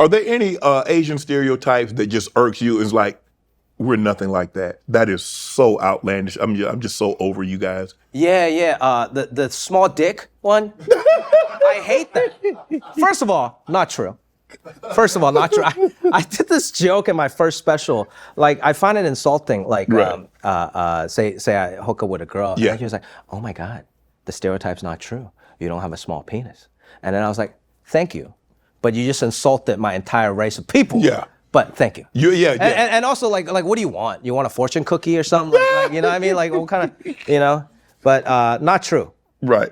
Are there any Asian stereotypes that just irks you? It's like, we're nothing like that. That is so outlandish. I'm just so over you guys. Yeah. The small dick one. I hate that. First of all, not true. I did this joke in my first special. Like, I find it insulting. Like, Right. say I hook up with a girl, Yeah. and he was like, "Oh my God, the stereotype's not true. You don't have a small penis." And then I was like, "Thank you, but you just insulted my entire race of people." Yeah. But thank you. Yeah. And also, like, what do you want? You want a fortune cookie or something? Like, you know what I mean? Like, what kind of, you know? But not true. Right.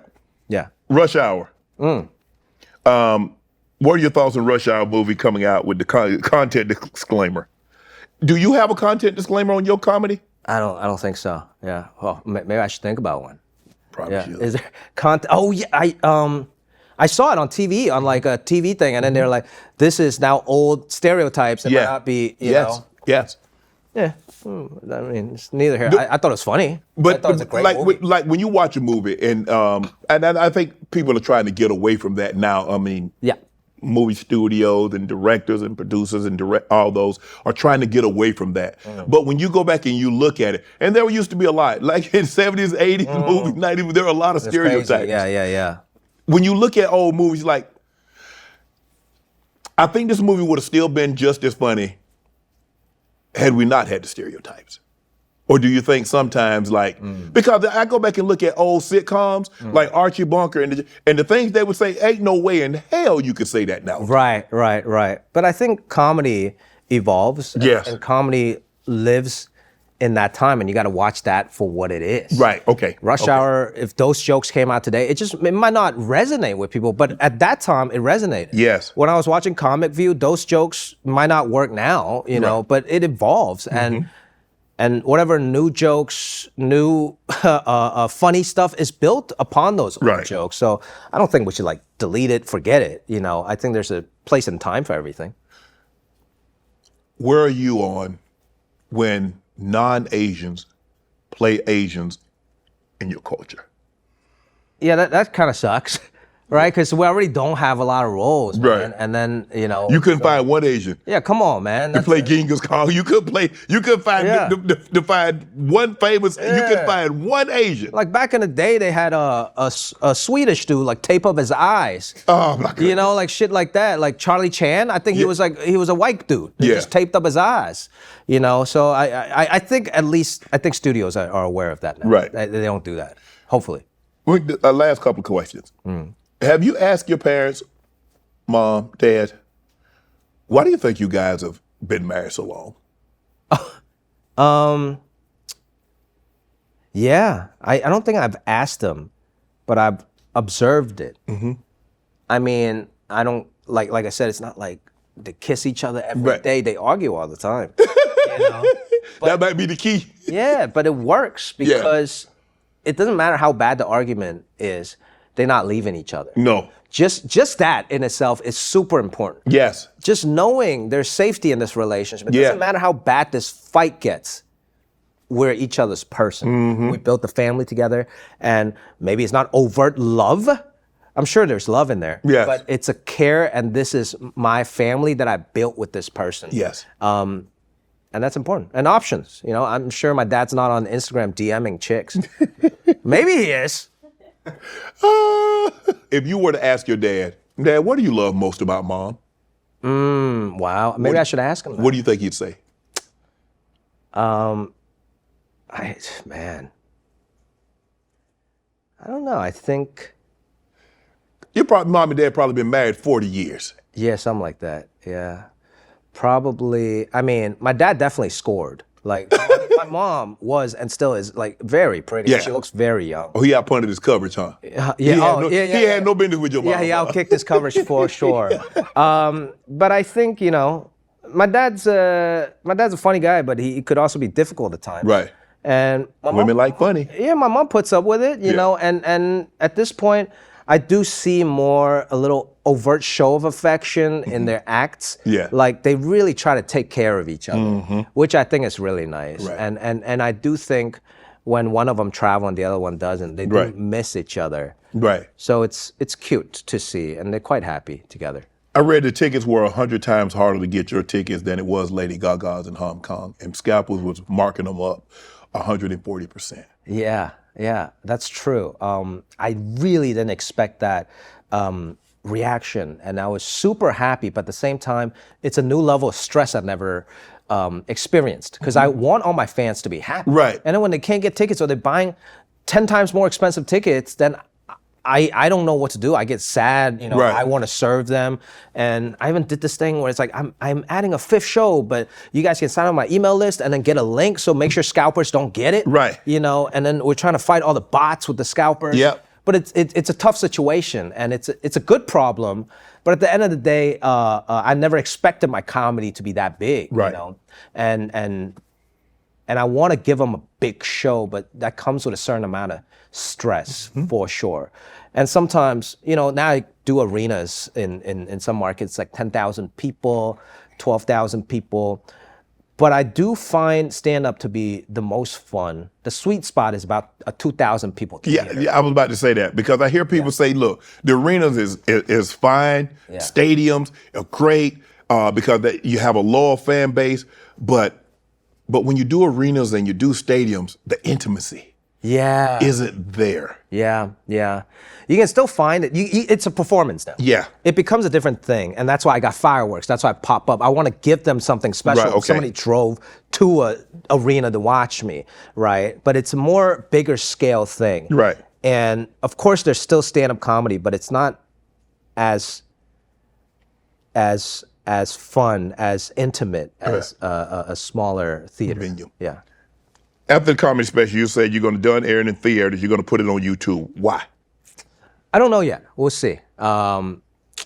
Yeah. Rush Hour. What are your thoughts on Rush Hour movie coming out with the content disclaimer? Do you have a content disclaimer on your comedy? I don't think so. Yeah. Well, maybe I should think about one. Probably Yeah. should. Is there content? Oh yeah. I saw it on TV, on like a TV thing, and then they're like, "This is now old stereotypes. It might not be, you know." Yes. Yeah. I mean, it's neither here. I thought it was funny. But I thought it was a great like, movie. like when you watch a movie, and I think people are trying to get away from that now. I mean, Yeah. movie studios and directors and producers and all those are trying to get away from that. But when you go back and you look at it, and there used to be a lot, like in 70s, 80s movies, 90s, there are a lot of It's crazy. stereotypes. Yeah. When you look at old movies, like, I think this movie would have still been just as funny had we not had the stereotypes. Or do you think sometimes, like, because I go back and look at old sitcoms, like Archie Bunker, and the things they would say, ain't no way in hell you could say that now. Right. But I think comedy evolves. Yes. And comedy lives in that time, and you got to watch that for what it is. Right, okay. Rush Hour, if those jokes came out today, it might not resonate with people, but at that time, it resonated. Yes. When I was watching Comic View, those jokes might not work now, you know, but it evolves. And whatever new jokes, new funny stuff is built upon those old jokes. So I don't think we should like delete it, forget it. You know, I think there's a place and time for everything. Where are you on when non-Asians play Asians in your culture? Yeah, that kind of sucks, right? Because we already don't have a lot of roles, man. Right. And then, you know. You couldn't find one Asian Yeah, come on, man. to play Genghis Khan. You could find to find one famous. You could find one Asian. Like back in the day, they had a Swedish dude like tape up his eyes. Oh my God. You know, like shit like that. Like Charlie Chan, I think he was a white dude. He just taped up his eyes. You know, so I think studios are aware of that now. Right. They don't do that. Hopefully. Last couple of questions. Have you asked your parents, Mom, Dad, why do you think you guys have been married so long? Yeah, I don't think I've asked them, but I've observed it. I mean, I don't like I said, it's not like they kiss each other every day. They argue all the time. You know? That might be the key. Yeah, but it works because it doesn't matter how bad the argument is. They're not leaving each other. No. Just that in itself is super important. Yes. Just knowing there's safety in this relationship. It doesn't matter how bad this fight gets. We're each other's person. We built the family together, and maybe it's not overt love. I'm sure there's love in there. Yes. But it's a care, and this is my family that I built with this person. Yes. And that's important. And options. You know, I'm sure my dad's not on Instagram DMing chicks. Maybe he is. If you were to ask your dad, what do you love most about Mom? Wow. Maybe I should ask him that. What do you think he'd say? Man. I don't know. I think. Mom and Dad probably been married 40 years. Yeah, something like that. Yeah. Probably. I mean, my dad definitely scored. Like, my mom was and still is like very pretty. Yeah. She looks very young. Oh, he outpunted his coverage, huh? He He had no business with your mom. Yeah, he outkicked his coverage for sure. But I think, you know, my dad's a funny guy, but he could also be difficult at times. Right. And Women like funny. Yeah, my mom puts up with it, you know, and at this point, I do see a little overt show of affection in their acts. Yeah. Like they really try to take care of each other, which I think is really nice. Right. And I do think when one of them travel and the other one doesn't, they do miss each other. Right. So it's cute to see, and they're quite happy together. I read the tickets were 100 times harder to get your tickets than it was Lady Gaga's in Hong Kong, and Scalpers was marking them up 140%. Yeah, that's true. I really didn't expect that reaction, and I was super happy, but at the same time, it's a new level of stress I've never experienced, because I want all my fans to be happy. Right. And then when they can't get tickets or they're buying 10 times more expensive tickets, then I don't know what to do. I get sad, Right. I want to serve them. And I even did this thing where it's like, I'm adding a 5th show, but you guys can sign up my email list and then get a link, so make sure scalpers don't get it. Right. And then we're trying to fight all the bots with the scalpers. Yep. But it's a tough situation, and it's a good problem. But at the end of the day, I never expected my comedy to be that big. Right. And I want to give them a big show, but that comes with a certain amount of stress for sure. And sometimes, now I do arenas in some markets, like 10,000 people, 12,000 people. But I do find stand-up to be the most fun. The sweet spot is about a 2,000 people theater. Yeah, I was about to say that, because I hear people say, look, the arenas is fine, stadiums are great, because you have a loyal fan base, but when you do arenas and you do stadiums, the intimacy isn't there. Yeah. You can still find it. It's a performance now. Yeah. It becomes a different thing, and that's why I got fireworks. That's why I pop up. I want to give them something special. Right, okay. Somebody drove to a arena to watch me, right? But it's a more bigger scale thing. Right. And of course, there's still stand-up comedy, but it's not as fun, as intimate as a smaller theater. Venue. Yeah. After the comedy special, you said you're going to done airing in theaters, you're going to put it on YouTube. Why? I don't know yet. We'll see.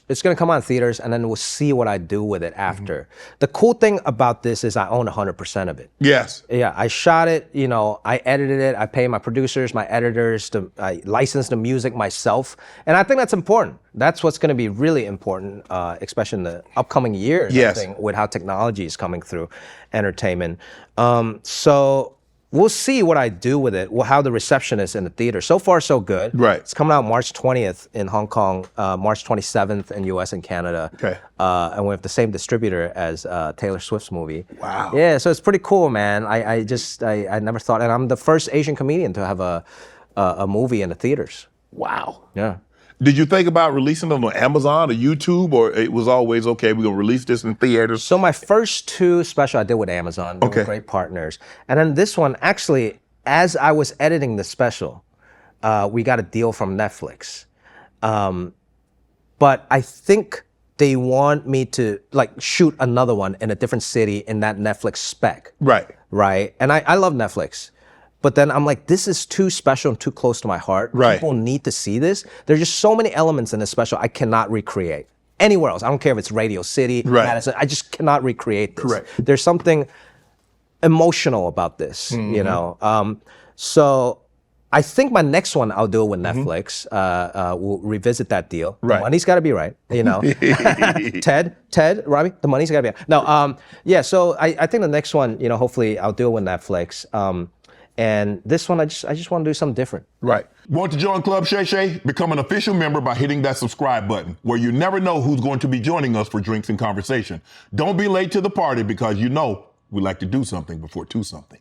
It's going to come out in theaters, and then we'll see what I do with it after. The cool thing about this is I own 100% of it. Yes. Yeah, I shot it, I edited it, I pay my producers, my editors, I license the music myself. And I think that's important. That's what's going to be really important, especially in the upcoming years, Yes. I think, with how technology is coming through entertainment. So we'll see what I do with it, how the reception is in the theater. So far, so good. Right. It's coming out March 20th in Hong Kong, March 27th in US and Canada. Okay. And we have the same distributor as Taylor Swift's movie. Wow. Yeah, so it's pretty cool, man. I never thought, and I'm the first Asian comedian to have a movie in the theaters. Wow. Yeah. Did you think about releasing it on Amazon or YouTube, or it was always, okay, we're going to release this in theaters? So my first 2 special I did with Amazon. They were great partners. And then this one, actually, as I was editing the special, we got a deal from Netflix. But I think they want me to shoot another one in a different city in that Netflix spec. Right. And I love Netflix. But then I'm like, this is too special and too close to my heart. Right. People need to see this. There's just so many elements in this special I cannot recreate anywhere else. I don't care if it's Radio City, Madison. I just cannot recreate this. Correct. There's something emotional about this, So I think my next one I'll do it with Netflix. We'll revisit that deal. Right. The money's got to be right, Ted, Robbie, the money's got to be right. No, so I think the next one, hopefully I'll do it with Netflix. And this one, I just want to do something different. Right. Want to join Club Shay Shay? Become an official member by hitting that subscribe button, where you never know who's going to be joining us for drinks and conversation. Don't be late to the party, because we like to do something before 2 something.